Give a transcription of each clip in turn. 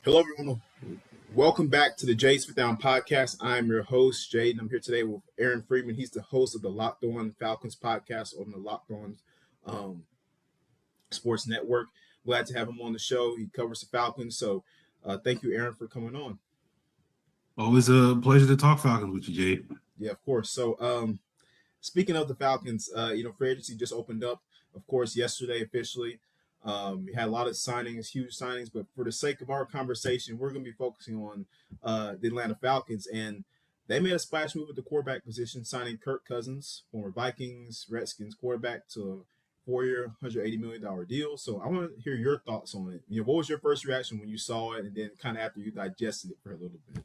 Hello, everyone. Welcome back to the Jay's Fifth Down podcast. I'm your host, Jade, and I'm here today with Aaron Freeman. He's the host of the Locked On Falcons podcast on the Locked On um, Sports Network. Glad to have him on the show. He covers the Falcons. So thank you, Aaron, for coming on. Always a pleasure to talk Falcons with you, Jay. Yeah, of course. So speaking of the Falcons, free agency just opened up, of course, yesterday officially. We had a lot of signings, huge signings, but for the sake of our conversation, we're going to be focusing on the Atlanta Falcons. And they made a splash move at the quarterback position, signing Kirk Cousins, former Vikings, Redskins quarterback, to a four-year, $180 million deal. So I want to hear your thoughts on it. What was your first reaction when you saw it, and then kind of after you digested it for a little bit?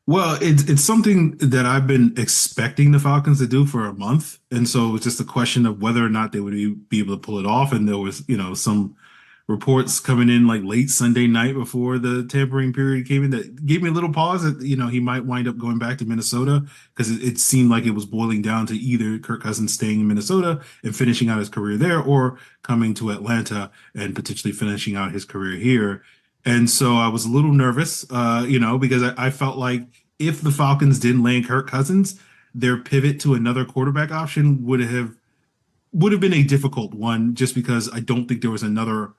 Well, it's something that I've been expecting the Falcons to do for a month, and so it was just a question of whether or not they would be able to pull it off. And there was, some reports coming in like late Sunday night before the tampering period came in that gave me a little pause that he might wind up going back to Minnesota because it seemed like it was boiling down to either Kirk Cousins staying in Minnesota and finishing out his career there, or coming to Atlanta and potentially finishing out his career here. And so I was a little nervous, because I felt like if the Falcons didn't land Kirk Cousins, their pivot to another quarterback option would have been a difficult one, just because I don't think there was another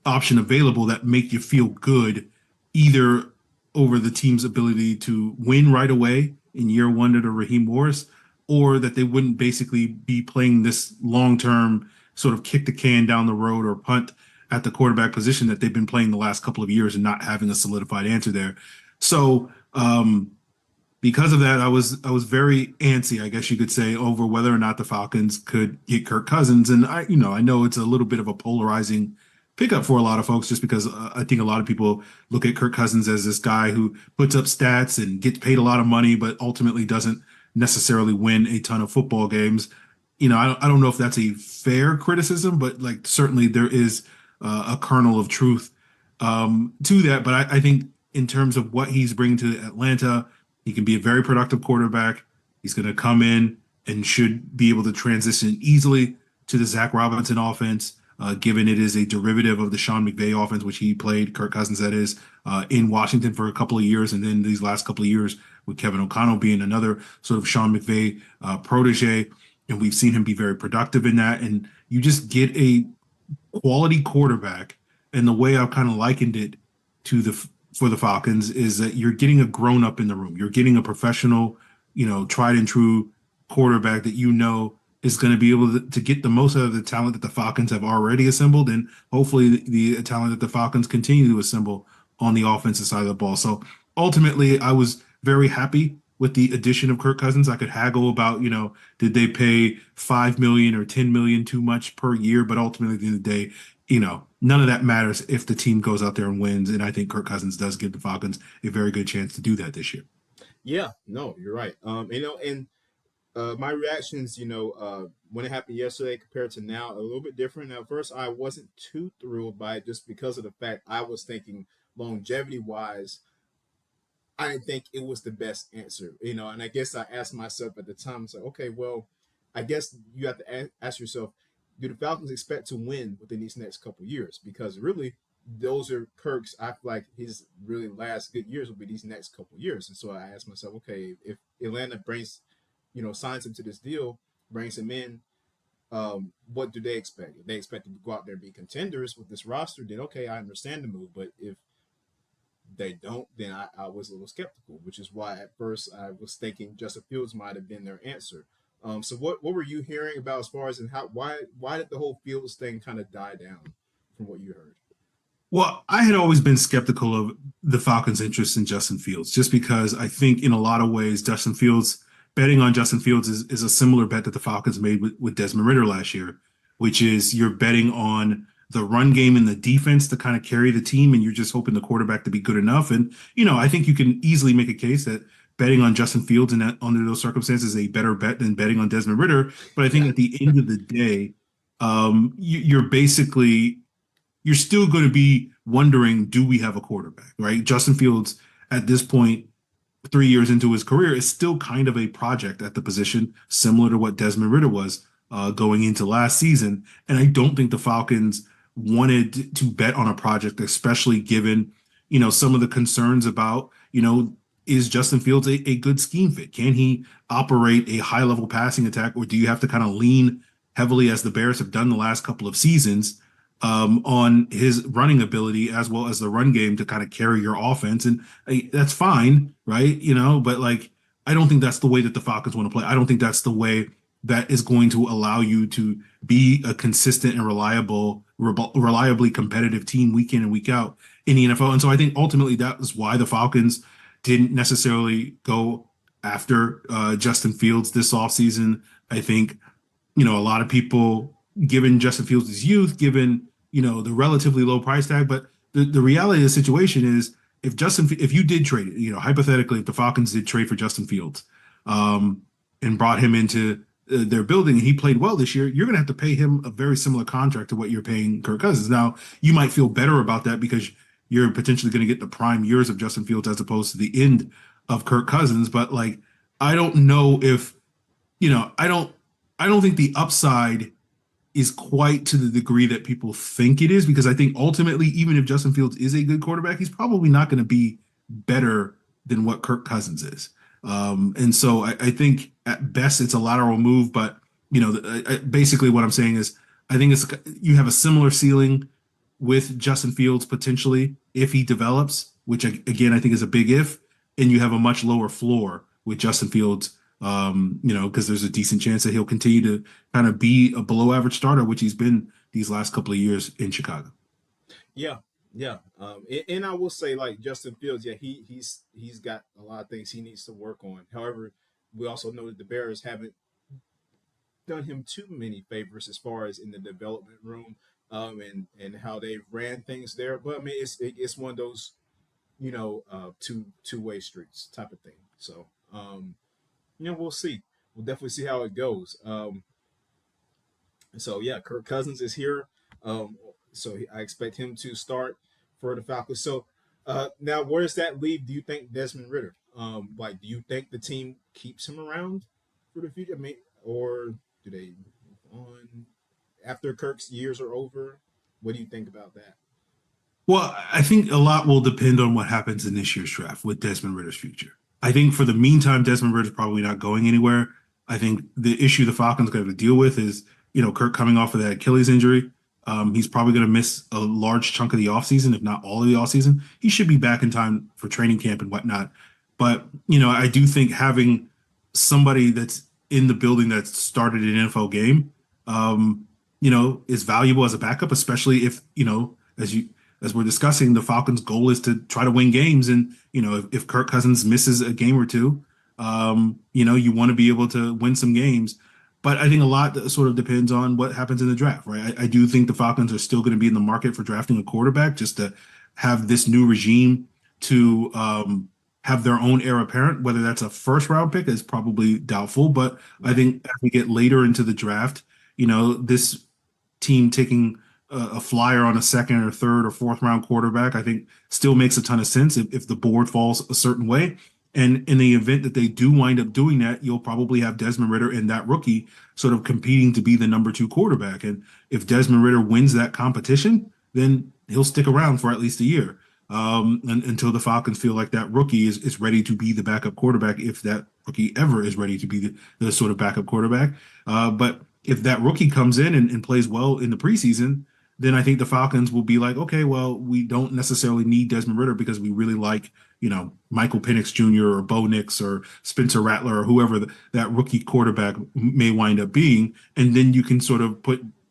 option available that make you feel good, either over the team's ability to win right away in year one under Raheem Morris, or that they wouldn't basically be playing this long-term sort of kick the can down the road or punt at the quarterback position that they've been playing the last couple of years and not having a solidified answer there. So because of that, I was very antsy, I guess you could say, over whether or not the Falcons could get Kirk Cousins. And I know it's a little bit of a polarizing pickup for a lot of folks, just because I think a lot of people look at Kirk Cousins as this guy who puts up stats and gets paid a lot of money, but ultimately doesn't necessarily win a ton of football games. I don't know if that's a fair criticism, but like certainly there is a kernel of truth to that. But I think in terms of what he's bringing to Atlanta, he can be a very productive quarterback. He's going to come in and should be able to transition easily to the Zach Robinson offense, given it is a derivative of the Sean McVay offense, which he played, Kirk Cousins that is, in Washington for a couple of years. And then these last couple of years with Kevin O'Connell being another sort of Sean McVay protege. And we've seen him be very productive in that. And you just get a quality quarterback. And the way I've kind of likened it for the Falcons is that you're getting a grown up in the room. You're getting a professional, tried and true quarterback that is going to be able to get the most out of the talent that the Falcons have already assembled, and hopefully the talent that the Falcons continue to assemble on the offensive side of the ball. So ultimately, I was very happy with the addition of Kirk Cousins. I could haggle about, did they pay $5 million or $10 million too much per year? But ultimately, at the end of the day, none of that matters if the team goes out there and wins. And I think Kirk Cousins does give the Falcons a very good chance to do that this year. Yeah, no, you're right. My reactions, when it happened yesterday compared to now, a little bit different. Now, at first, I wasn't too thrilled by it just because of the fact I was thinking longevity-wise, I didn't think it was the best answer, and I guess I asked myself at the time, it's like, okay, well, I guess you have to ask yourself, do the Falcons expect to win within these next couple of years? Because really, those are Kirk's, I feel like his really last good years will be these next couple of years. And so I asked myself, okay, if Atlanta signs him to this deal, brings him in, what do they expect? If they expect him to go out there and be contenders with this roster, then okay, I understand the move. But if they don't, then I was a little skeptical, which is why at first I was thinking Justin Fields might have been their answer. So what were you hearing about as far as why did the whole Fields thing kind of die down from what you heard? Well, I had always been skeptical of the Falcons' interest in Justin Fields, just because I think in a lot of ways, betting on Justin Fields is a similar bet that the Falcons made with Desmond Ridder last year, which is you're betting on the run game and the defense to kind of carry the team, and you're just hoping the quarterback to be good enough. And, I think you can easily make a case that betting on Justin Fields under those circumstances is a better bet than betting on Desmond Ridder. But I think at the end of the day, you're still going to be wondering, do we have a quarterback, right? Justin Fields at this point, 3 years into his career, is still kind of a project at the position, similar to what Desmond Ridder was going into last season. And I don't think the Falcons wanted to bet on a project, especially given, some of the concerns about, is Justin Fields a good scheme fit? Can he operate a high level passing attack, or do you have to kind of lean heavily, as the Bears have done the last couple of seasons, on his running ability as well as the run game to kind of carry your offense? And that's fine, right? But like, I don't think that's the way that the Falcons want to play. I don't think that's the way that is going to allow you to be a consistent and reliably competitive team week in and week out in the NFL. And so I think ultimately that was why the Falcons didn't necessarily go after Justin Fields this offseason. I think, a lot of people, given Justin Fields' youth, given, the relatively low price tag, but the reality of the situation is if you did trade it, hypothetically, if the Falcons did trade for Justin Fields, and brought him into their building and he played well this year, you're going to have to pay him a very similar contract to what you're paying Kirk Cousins. Now, you might feel better about that because you're potentially going to get the prime years of Justin Fields as opposed to the end of Kirk Cousins. But like, I don't know if, I don't think the upside is quite to the degree that people think it is, because I think ultimately, even if Justin Fields is a good quarterback, he's probably not going to be better than what Kirk Cousins is. And so I think at best it's a lateral move, but basically what I'm saying is I think you have a similar ceiling with Justin Fields potentially if he develops, which again I think is a big if, and you have a much lower floor with Justin Fields, because there's a decent chance that he'll continue to kind of be a below average starter, which he's been these last couple of years in Chicago. Yeah, yeah. And I will say, like Justin Fields, yeah, he's got a lot of things he needs to work on. However, we also know that the Bears haven't done him too many favors as far as in the development room, and how they ran things there. But I mean, it's one of those two-way streets type of thing. So we'll see. We'll definitely see how it goes. So yeah, Kirk Cousins is here. So I expect him to start for the Falcons. So now, where does that leave? Do you think Desmond Ritter? Do you think the team keeps him around for the future? I mean, or do they move on after Kirk's years are over? What do you think about that? Well, I think a lot will depend on what happens in this year's draft with Desmond Ritter's future. I think for the meantime, Desmond Ritter's probably not going anywhere. I think the issue the Falcons got to deal with is, Kirk coming off of that Achilles injury. He's probably going to miss a large chunk of the offseason, if not all of the offseason. He should be back in time for training camp and whatnot. But, I do think having somebody that's in the building that started an NFL game, is valuable as a backup, especially if, as you as we're discussing, the Falcons' goal is to try to win games. And, if Kirk Cousins misses a game or two, you want to be able to win some games. But I think a lot sort of depends on what happens in the draft, right? I do think the Falcons are still going to be in the market for drafting a quarterback, just to have this new regime to have their own heir apparent. Whether that's a first round pick is probably doubtful. But I think as we get later into the draft, this team taking a flyer on a second or third or fourth round quarterback, I think still makes a ton of sense if the board falls a certain way. And in the event that they do wind up doing that, you'll probably have Desmond Ritter and that rookie sort of competing to be the number two quarterback. And if Desmond Ritter wins that competition, then he'll stick around for at least a year, until the Falcons feel like that rookie is ready to be the backup quarterback, if that rookie ever is ready to be the sort of backup quarterback. But if that rookie comes in and plays well in the preseason, then I think the Falcons will be like, okay, well, we don't necessarily need Desmond Ritter because we really like, Michael Penix Jr. or Bo Nix or Spencer Rattler or whoever that rookie quarterback may wind up being. And then you can sort of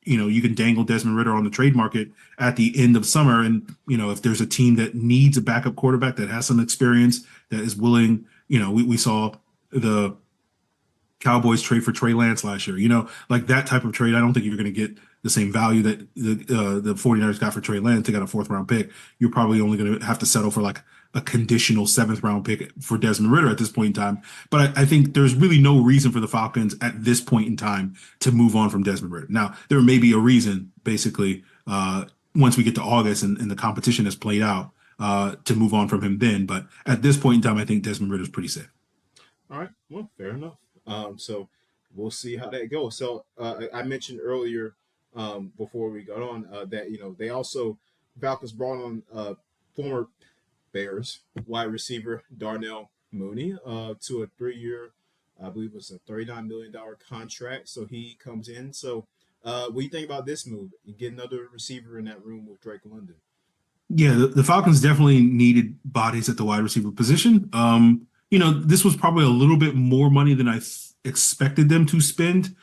you can dangle Desmond Ritter on the trade market at the end of summer. And, if there's a team that needs a backup quarterback that has some experience, that is willing, we saw the Cowboys trade for Trey Lance last year, like that type of trade. I don't think you're going to get the same value that the 49ers got for Trey Lance. They got a fourth round pick. You're probably only going to have to settle for like a conditional seventh round pick for Desmond Ritter at this point in time. But I think there's really no reason for the Falcons at this point in time to move on from Desmond Ritter. Now, there may be a reason, basically, once we get to August and the competition has played out, to move on from him then. But at this point in time, I think Desmond Ritter is pretty safe. All right. Well, fair enough. So we'll see how that goes. So I mentioned earlier, before we got on, that they also Falcons brought on former Bears wide receiver Darnell Mooney to a 3 year, I believe it was a $39 million contract. So he comes in. So what do you think about this move? You get another receiver in that room with Drake London. Yeah, the Falcons definitely needed bodies at the wide receiver position. This was probably a little bit more money than expected them to spend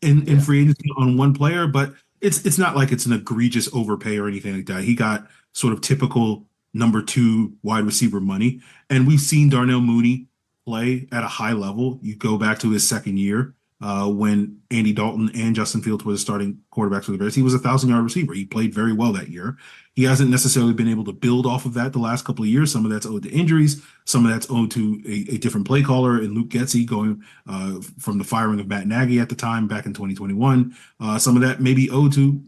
in Yeah, free agency on one player, but it's not like it's an egregious overpay or anything like that. He got sort of typical number two wide receiver money, and we've seen Darnell Mooney play at a high level. You go back to his second year. When Andy Dalton and Justin Fields were the starting quarterbacks for the Bears, he was a 1,000 yard receiver. He played very well that year. He hasn't necessarily been able to build off of that the last couple of years. Some of that's owed to injuries. Some of that's owed to a different play caller and Luke Getsy going from the firing of Matt Nagy at the time back in 2021. Some of that may be owed to,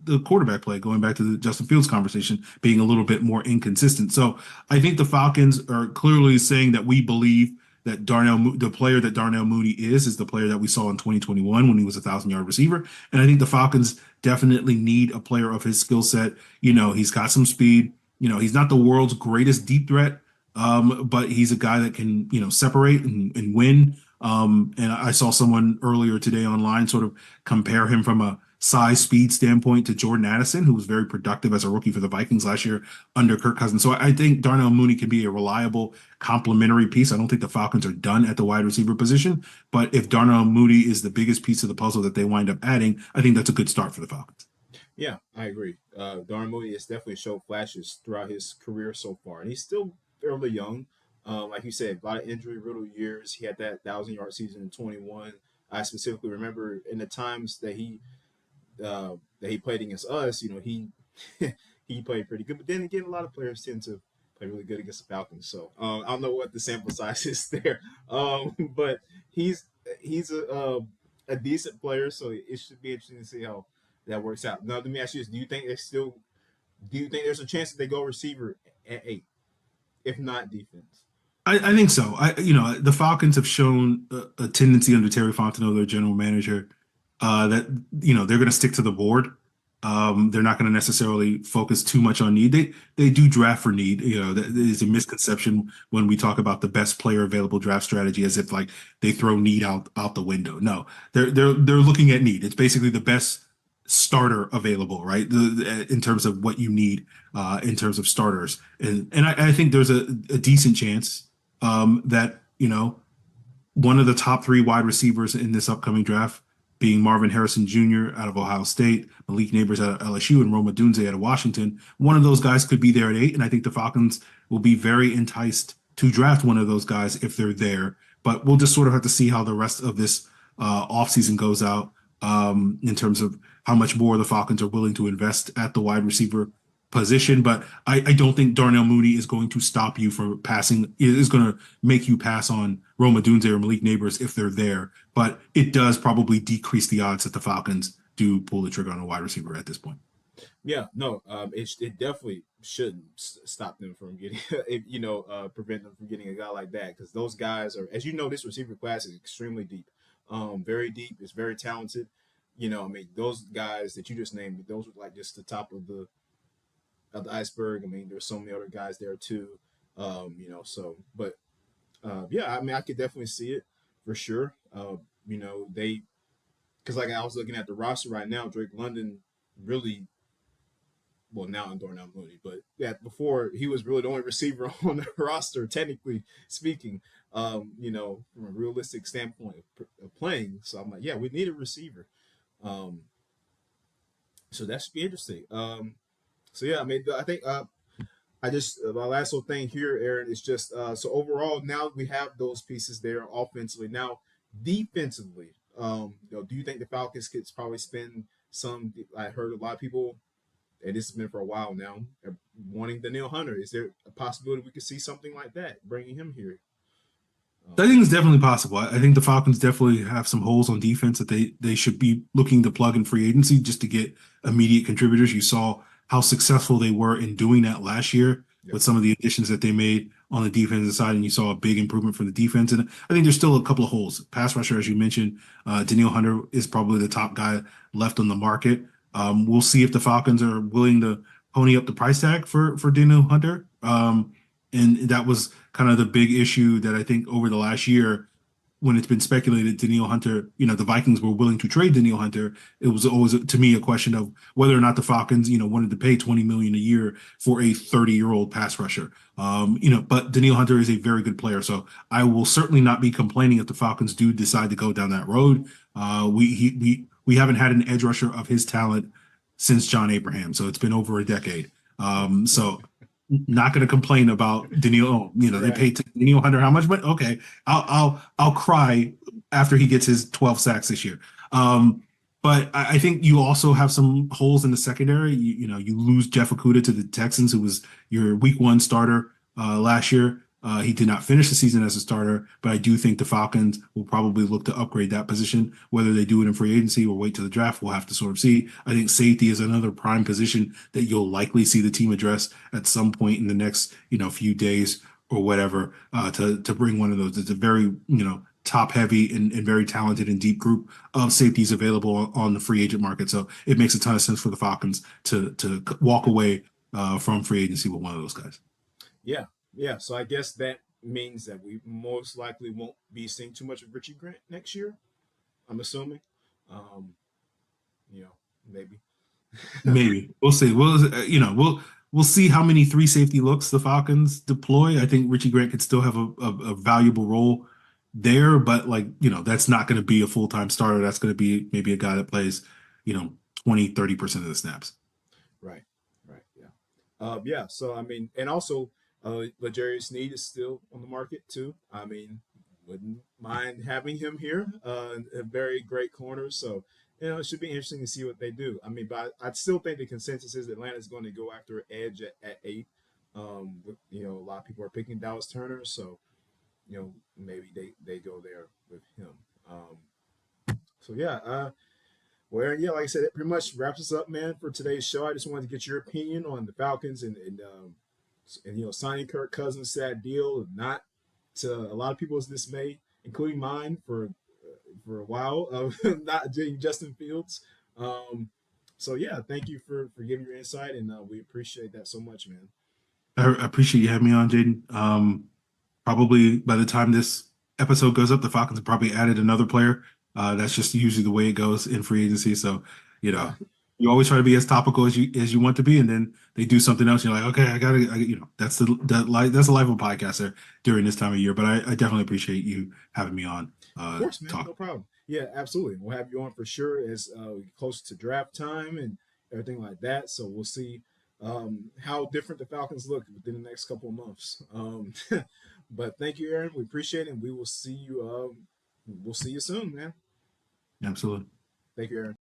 the quarterback play, going back to the Justin Fields conversation, being a little bit more inconsistent. So I think the Falcons are clearly saying that we believe that the player that Darnell Mooney is the player that we saw in 2021 when he was a 1,000 yard receiver. And I think the Falcons definitely need a player of his skill set. He's got some speed. He's not the world's greatest deep threat, but he's a guy that can, separate and win. And I saw someone earlier today online sort of compare him from a size speed standpoint to Jordan Addison, who was very productive as a rookie for the Vikings last year under Kirk Cousins. So I think Darnell Mooney can be a reliable complementary piece. I don't think the Falcons are done at the wide receiver position, but if Darnell Mooney is the biggest piece of the puzzle that they wind up adding, I think that's a good start for the Falcons. yeah, I agree. Darnell Mooney has definitely showed flashes throughout his career so far, and he's still fairly young. Like you said, a lot of injury riddled years. He had that 1,000 yard season in 21. I specifically remember in the times that he played against us, he he played pretty good. But then again, a lot of players tend to play really good against the Falcons. So I don't know what the sample size is there, but he's a decent player. So it should be interesting to see how that works out. Now, let me ask you this: do you think there's a chance that they go receiver at 8, if not defense? I think so. The Falcons have shown a tendency under Terry Fontenot, their general manager, that they're going to stick to the board. They're not going to necessarily focus too much on need. They do draft for need. That is a misconception when we talk about the best player available draft strategy, as if like they throw need out the window. No, they're looking at need. It's basically the best starter available, right? In terms of what you need, in terms of starters, and I think there's a decent chance that one of the top three wide receivers in this upcoming draft, being Marvin Harrison Jr. out of Ohio State, Malik Neighbors out of LSU, and Rome Odunze out of Washington. One of those guys could be there at 8, and I think the Falcons will be very enticed to draft one of those guys if they're there. But we'll just sort of have to see how the rest of this offseason goes out, in terms of how much more the Falcons are willing to invest at the wide receiver position. But I don't think Darnell Mooney is going to stop you from passing, is going to make you pass on Rome Odunze or Malik Neighbors if they're there. But it does probably decrease the odds that the Falcons do pull the trigger on a wide receiver at this point. Yeah, no, it definitely shouldn't stop them from getting, prevent them from getting a guy like that, because those guys are, as you know, this receiver class is extremely deep, very deep. It's very talented. I mean, those guys that you just named, those are like just the top of the iceberg. I mean, there's so many other guys there too. But yeah, I mean, I could definitely see it for sure. They, because like I was looking at the roster right now, Drake London really, well, now I'm Darnell Mooney, but yeah, before he was really the only receiver on the roster, technically speaking, from a realistic standpoint of playing. So I'm like, yeah, we need a receiver. Um, so that should be interesting. So yeah, I mean, I think I just my last little thing here, Aaron, is just so overall now we have those pieces there offensively. Now defensively, do you think the Falcons could probably spend some? I heard a lot of people, and this has been for a while now, wanting Danielle Hunter. Is there a possibility we could see something like that, bringing him here? I think it's definitely possible. I think the Falcons definitely have some holes on defense that they should be looking to plug in free agency just to get immediate contributors. You saw how successful they were in doing that last year Yep. with some of the additions that they made on the defensive side, and you saw a big improvement from the defense. And I think there's still a couple of holes. Pass rusher, as you mentioned, Danielle Hunter is probably the top guy left on the market. We'll see if the Falcons are willing to pony up the price tag for Danielle Hunter. And that was kind of the big issue that I think over the last year, when it's been speculated Danielle Hunter, the Vikings were willing to trade Danielle Hunter. It was always to me a question of whether or not the Falcons, wanted to pay 20 million a year for a 30-year-old pass rusher. But Danielle Hunter is a very good player, so I will certainly not be complaining if the Falcons do decide to go down that road. We haven't had an edge rusher of his talent since John Abraham, so it's been over a decade. So not going to complain about Daniil. Oh, they Right. paid Daniil Hunter how much? But okay, I'll cry after he gets his 12 sacks this year. But I think you also have some holes in the secondary. You lose Jeff Okudah to the Texans, who was your Week 1 starter last year. He did not finish the season as a starter, but I do think the Falcons will probably look to upgrade that position. Whether they do it in free agency or wait to the draft, we'll have to sort of see. I think safety is another prime position that you'll likely see the team address at some point in the next, few days or whatever, to bring one of those. It's a very, top heavy and very talented and deep group of safeties available on the free agent market. So it makes a ton of sense for the Falcons to walk away from free agency with one of those guys. Yeah, yeah. So I guess that means that we most likely won't be seeing too much of Richie Grant next year. I'm assuming. Um, you know, maybe. Maybe we'll see. We'll see how many three safety looks the Falcons deploy. I think Richie Grant could still have a valuable role there, but that's not going to be a full-time starter. That's going to be maybe a guy that plays, you know, 20-30% of the snaps. Right, right, yeah, yeah. So I mean, and also, L'Jarius Sneed is still on the market too. I mean, wouldn't mind having him here. A very great corner. So it should be interesting to see what they do. I mean, but I still think the consensus is Atlanta's going to go after edge at 8. A lot of people are picking Dallas Turner, so maybe they go there with him. So yeah, well, yeah, like I said, it pretty much wraps us up, man, for today's show. I just wanted to get your opinion on the Falcons and signing Kirk Cousins to that deal, not to a lot of people's dismay, including mine for a while of not doing Justin Fields. Um, so yeah, thank you for giving your insight, and we appreciate that so much, man. I appreciate you having me on, Jaden. Probably by the time this episode goes up, the Falcons have probably added another player. That's just usually the way it goes in free agency. So, you Yeah, know, you always try to be as topical as you want to be, and then they do something else. You're like, okay, that's that's the life of a podcaster during this time of year. But I definitely appreciate you having me on. of course, man, Talk. no problem. Yeah, absolutely. We'll have you on for sure as we get closer to draft time and everything like that. So we'll see how different the Falcons look within the next couple of months. But thank you, Aaron. We appreciate it, and we will see you. We'll see you soon, man. Absolutely. Thank you, Aaron.